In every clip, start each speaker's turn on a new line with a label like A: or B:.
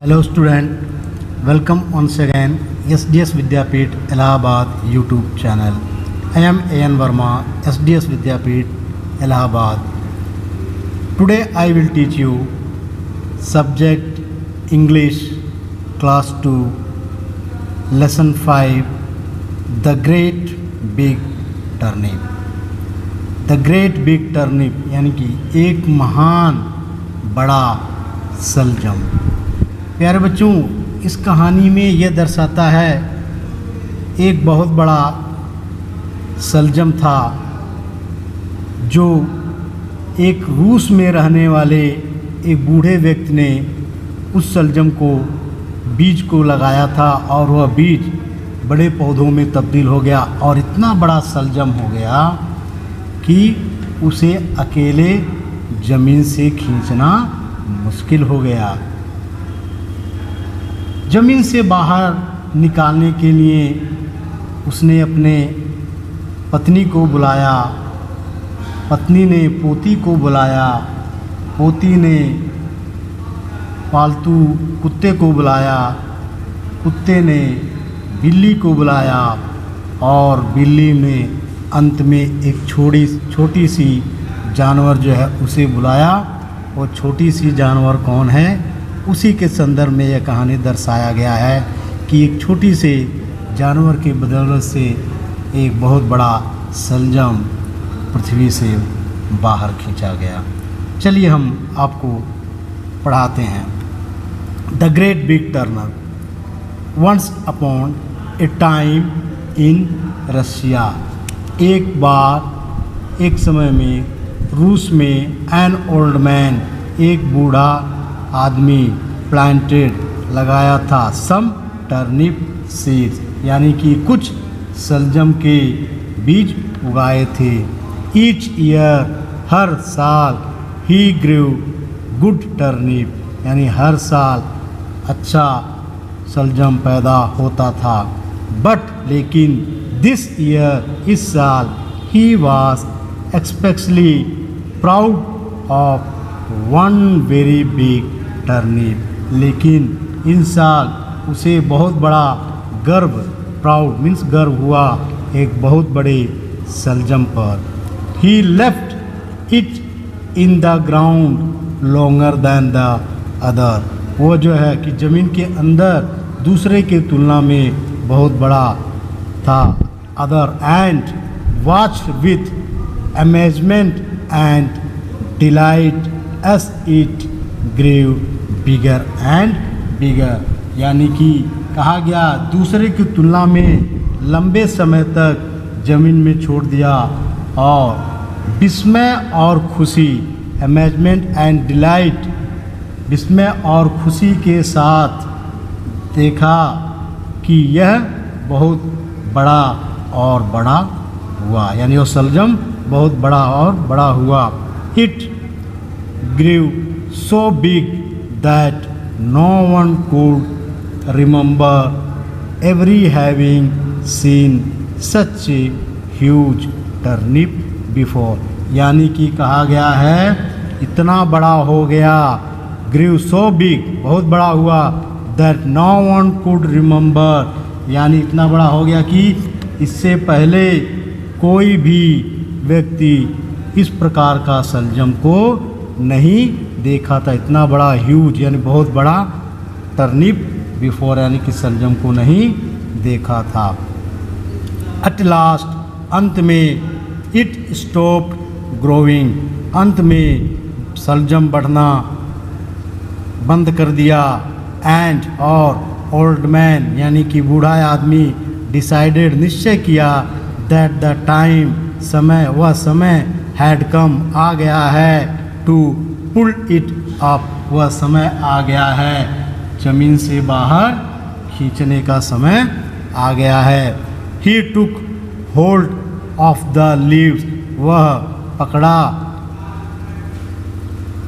A: Hello student, welcome once again SDS Vidyapeeth Allahabad YouTube channel. I am A.N. Verma, SDS Vidyapeeth Allahabad. Today I will teach you subject English class 2 lesson 5 The Great Big Turnip. The Great Big Turnip यानी कि एक महान बड़ा सलजम। प्यारे बच्चों, इस कहानी में यह दर्शाता है एक बहुत बड़ा सलजम था जो एक रूस में रहने वाले एक बूढ़े व्यक्ति ने उस सलजम को बीज को लगाया था और वह बीज बड़े पौधों में तब्दील हो गया और इतना बड़ा सलजम हो गया कि उसे अकेले ज़मीन से खींचना मुश्किल हो गया। ज़मीन से बाहर निकालने के लिए उसने अपने पत्नी को बुलाया, पत्नी ने पोती को बुलाया, पोती ने पालतू कुत्ते को बुलाया, कुत्ते ने बिल्ली को बुलाया और बिल्ली ने अंत में एक छोटी सी जानवर जो है उसे बुलाया। और छोटी सी जानवर कौन है, उसी के संदर्भ में यह कहानी दर्शाया गया है कि एक छोटी से जानवर के बदौलत से एक बहुत बड़ा सलजम पृथ्वी से बाहर खींचा गया। चलिए हम आपको पढ़ाते हैं। The great big turnip. Once upon a time in Russia. एक बार एक समय में रूस में एन ओल्ड मैन एक बूढ़ा आदमी प्लांटेड लगाया था सम टर्निप सीड्स यानी कि कुछ सलजम के बीज उगाए थे। ईच ईयर हर साल ही ग्रू गुड टर्निप यानी हर साल अच्छा सलजम पैदा होता था। बट लेकिन दिस ईयर इस साल he was expectedly proud of one very big turnip. लेकिन इन साल उसे बहुत बड़ा गर्व, प्राउड मीन्स गर्व हुआ एक बहुत बड़े सलजम पर। He left it in the ground longer than the other. वो जो है कि ज़मीन के अंदर दूसरे के तुलना में बहुत बड़ा था। Other and watch with amazement and delight as it grew bigger and bigger यानी कि कहा गया दूसरे की तुलना में लंबे समय तक ज़मीन में छोड़ दिया और विस्मय और खुशी, अमेजमेंट एंड डिलाइट, विस्मय और खुशी के साथ देखा कि यह बहुत बड़ा और बड़ा हुआ यानी वो सलजम बहुत बड़ा और बड़ा हुआ। It grew so big that no one could remember ever having seen such a huge turnip before यानी कि कहा गया है इतना बड़ा हो गया, grew so big बहुत बड़ा हुआ, that no one could remember यानी इतना बड़ा हो गया कि इससे पहले कोई भी व्यक्ति इस प्रकार का सलजम को नहीं देखा था। इतना बड़ा ह्यूज यानी बहुत बड़ा टर्निप बिफोर यानी कि सलजम को नहीं देखा था। एट लास्ट अंत में इट स्टॉप्ड ग्रोइंग अंत में सलजम बढ़ना बंद कर दिया। एंड और ओल्ड मैन यानी कि बूढ़ा आदमी डिसाइडेड निश्चय किया दैट द टाइम समय वह समय हैड कम आ गया है टू पुल इट अप वह समय आ गया है ज़मीन से बाहर खींचने का समय आ गया है। ही टुक होल्ड ऑफ द लीव्स वह पकड़ा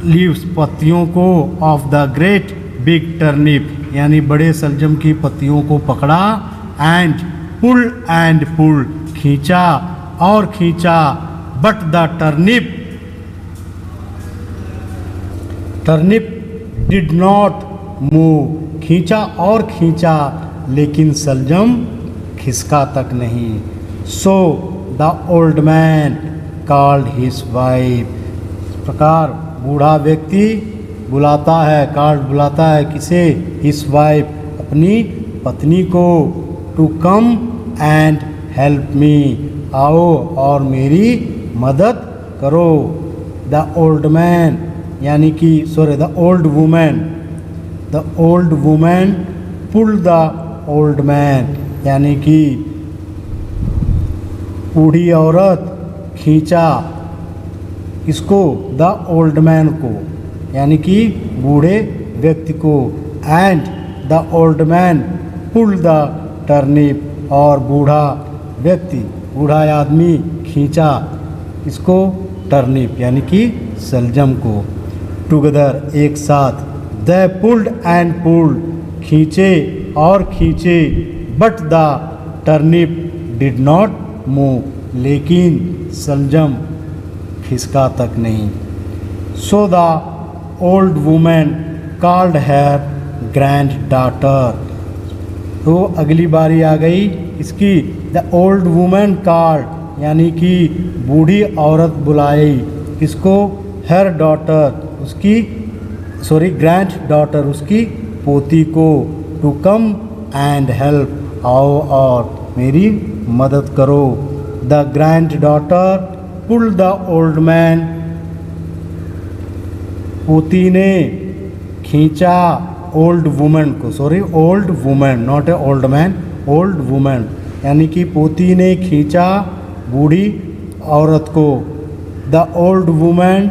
A: लीव्स पत्तियों को of the great big turnip यानी बड़े सलजम की पत्तियों को पकड़ा। एंड पुल खींचा और खींचा। But the turnip did not move, खींचा और खींचा लेकिन सलजम खिसका तक नहीं। So the old man called his wife, इस प्रकार बूढ़ा व्यक्ति बुलाता है, कॉल्ड बुलाता है किसे, हिज वाइफ, अपनी पत्नी को, to come and help me, आओ और मेरी मदद करो। द ओल्ड मैन यानी कि the old women pulled the old man, यानी कि बूढ़ी औरत खींचा इसको, द ओल्ड मैन को, यानी कि बूढ़े व्यक्ति को, and the old man pulled the turnip, और बूढ़ा व्यक्ति, बूढ़ा आदमी खींचा इसको, टर्निप यानी कि सलजम को। टुगेदर एक साथ, दे पुल्ड एंड पुल्ड, खींचे और खींचे, but the turnip did not move, लेकिन सलजम खिसका तक नहीं। So the old women called her grand daughter, तो अगली बारी आ गई इसकी, द ओल्ड वुमेन कॉल्ड यानी कि बूढ़ी औरत बुलाई किसको, हर डॉटर, उसकी ग्रैंड डॉटर, उसकी पोती को, टू कम एंड हेल्प, आओ और मेरी मदद करो। The granddaughter pulled the old man, पोती ने खींचा ओल्ड वुमेन को, old women, not a old man, old women, यानी कि पोती ने खींचा बूढ़ी औरत को। The old women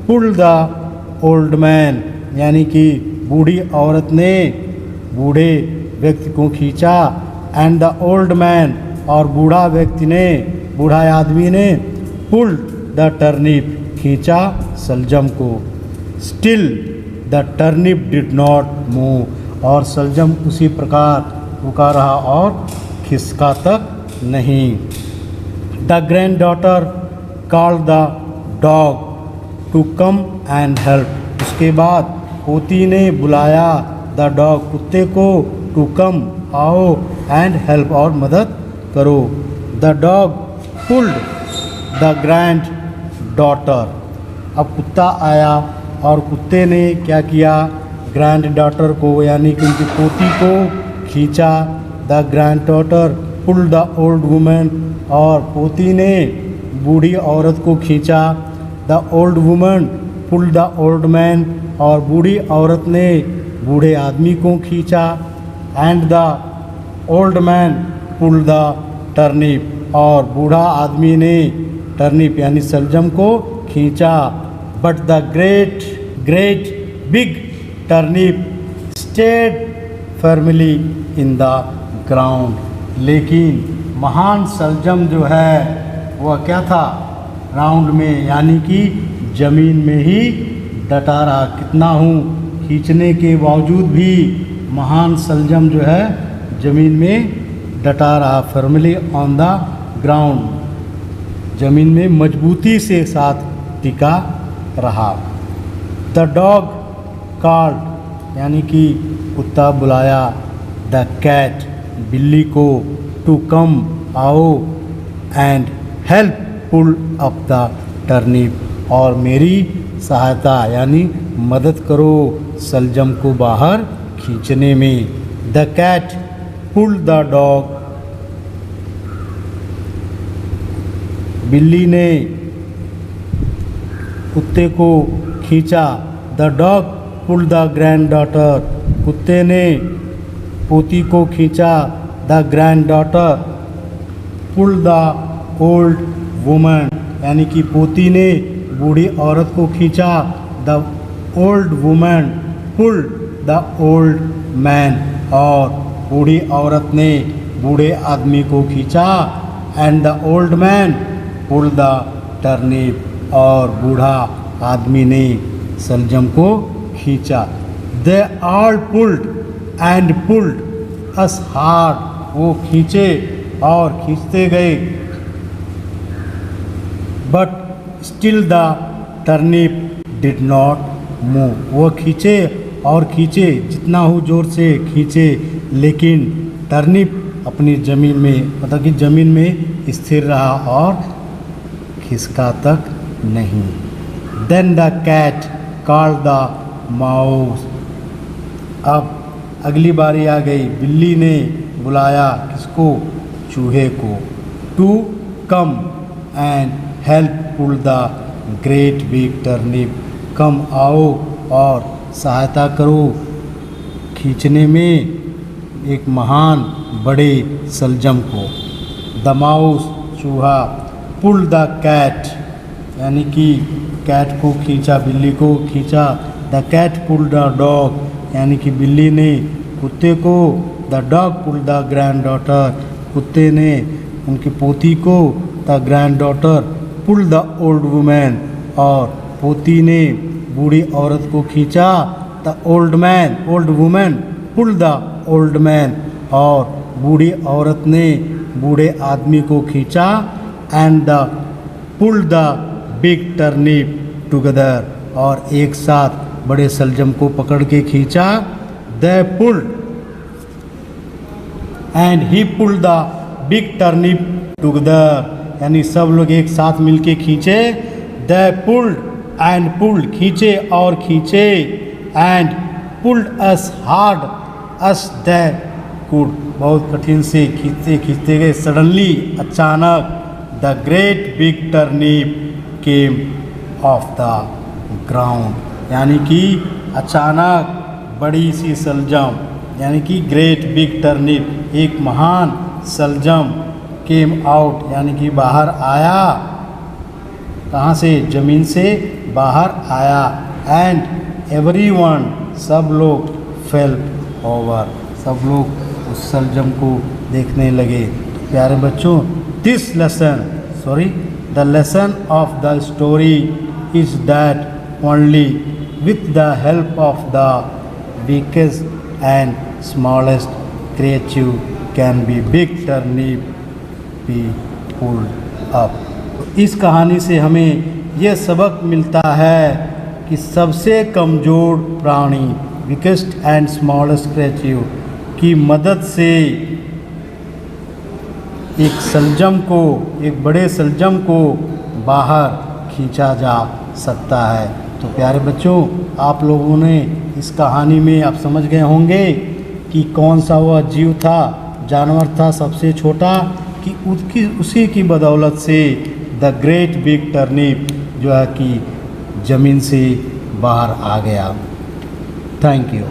A: pulled the old man, यानी कि बूढ़ी औरत ने बूढ़े व्यक्ति को खींचा, एंड द ओल्ड मैन, और बूढ़ा व्यक्ति ने, बूढ़ा आदमी ने, पुल्ड द टर्निप, खींचा सलजम को। Still the turnip did not move, और सलजम उसी प्रकार रुका रहा और खिसका तक नहीं। The granddaughter called the dog to come and help, उसके बाद पोती ने बुलाया द डॉग, कुत्ते को, टू कम, आओ, एंड हेल्प, और मदद करो। The dog pulled the grand daughter, अब कुत्ता आया और कुत्ते ने क्या किया, ग्रैंड डॉटर को यानी कि उनकी पोती को खींचा। The granddaughter pulled the old women, और पोती ने बूढ़ी औरत को खींचा। The old woman pulled the old man, और बूढ़ी औरत ने बूढ़े आदमी को खींचा। And the old man pulled the turnip, और बूढ़ा आदमी ने टर्निप यानी सलजम को खींचा। But the great big turnip stayed firmly in the ground, लेकिन महान सलजम जो है वह क्या था, ग्राउंड में यानी कि ज़मीन में ही डटा रहा। कितना हूँ खींचने के बावजूद भी महान सलजम जो है ज़मीन में डटा रहा, फर्मली ऑन द ग्राउंड, ज़मीन में मजबूती से साथ टिका रहा। द डॉग कॉल्ड यानी कि कुत्ता बुलाया, द कैट बिल्ली को, टू कम, आओ, and help pull up the turnip, और मेरी सहायता यानी मदद करो सलजम को बाहर खींचने में। The cat pull the dog, बिल्ली ने कुत्ते को खींचा। The dog pulled the granddaughter, कुत्ते ने पोती को खींचा। The granddaughter pulled the old woman, यानी कि पोती ने बूढ़ी औरत को खींचा। The old woman pulled the old man, और बूढ़ी औरत ने बूढ़े आदमी को खींचा। And the old man pulled the turnip, और बूढ़ा आदमी ने सलजम को खींचा। They all pulled and pulled us hard, वो खींचे और खींचते गए। But still the turnip did not move, वो खींचे और खींचे, जितना हो ज़ोर से खींचे, लेकिन टर्निप अपनी ज़मीन में, मतलब कि ज़मीन में स्थिर रहा और खिसका तक नहीं। Then the cat called the mouse. अब अगली बारी आ गई, बिल्ली ने बुलाया किसको? चूहे को। To come and help pull the great big turnip. Come, आओ और सहायता करो खींचने में एक महान बड़े सलजम को। द माउस, चूहा, पुल द कैट, यानी कि कैट को खींचा, बिल्ली को खींचा। The cat pull the dog, यानी कि बिल्ली ने कुत्ते को। The dog pull the granddaughter, कुत्ते ने उनकी पोती को। The granddaughter pull the old women, और पोती ने बूढ़ी औरत को खींचा। The old man, old women pull the old man, और बूढ़ी औरत ने बूढ़े आदमी को खींचा। And the pull the big turnip together, और एक साथ बड़े सलजम को पकड़ के खींचा। दे pulled and he pulled the big turnip together, यानी सब लोग एक साथ मिलके खींचे। दे पुल्ड एंड पुल्ड, खींचे और खींचे। And pulled us hard us they could, बहुत कठिन से खींचते खींचते गए। सडनली, अचानक, the great big turnip came of the ground, यानी कि अचानक बड़ी सी सलजम, यानी कि ग्रेट बिग टर्निप, एक महान सलजम, केम आउट, यानी कि बाहर आया। कहाँ से? ज़मीन से बाहर आया। एंड एवरीवन, सब लोग, फेल ओवर, सब लोग उस सलजम को देखने लगे। प्यारे बच्चों, this lesson, the lesson of the story is that only with the help of the weakest and smallest creature can be big turnip be pulled up। इस कहानी से हमें यह सबक मिलता है कि सबसे कमज़ोर प्राणी, weakest and smallest creature की मदद से एक सलजम को, एक बड़े सलजम को बाहर खींचा जा सकता है। तो प्यारे बच्चों, आप लोगों ने इस कहानी में आप समझ गए होंगे कि कौन सा वह जीव था, जानवर था सबसे छोटा, कि उसी की बदौलत से द ग्रेट बिग टर्निप जो है कि ज़मीन से बाहर आ गया। Thank you.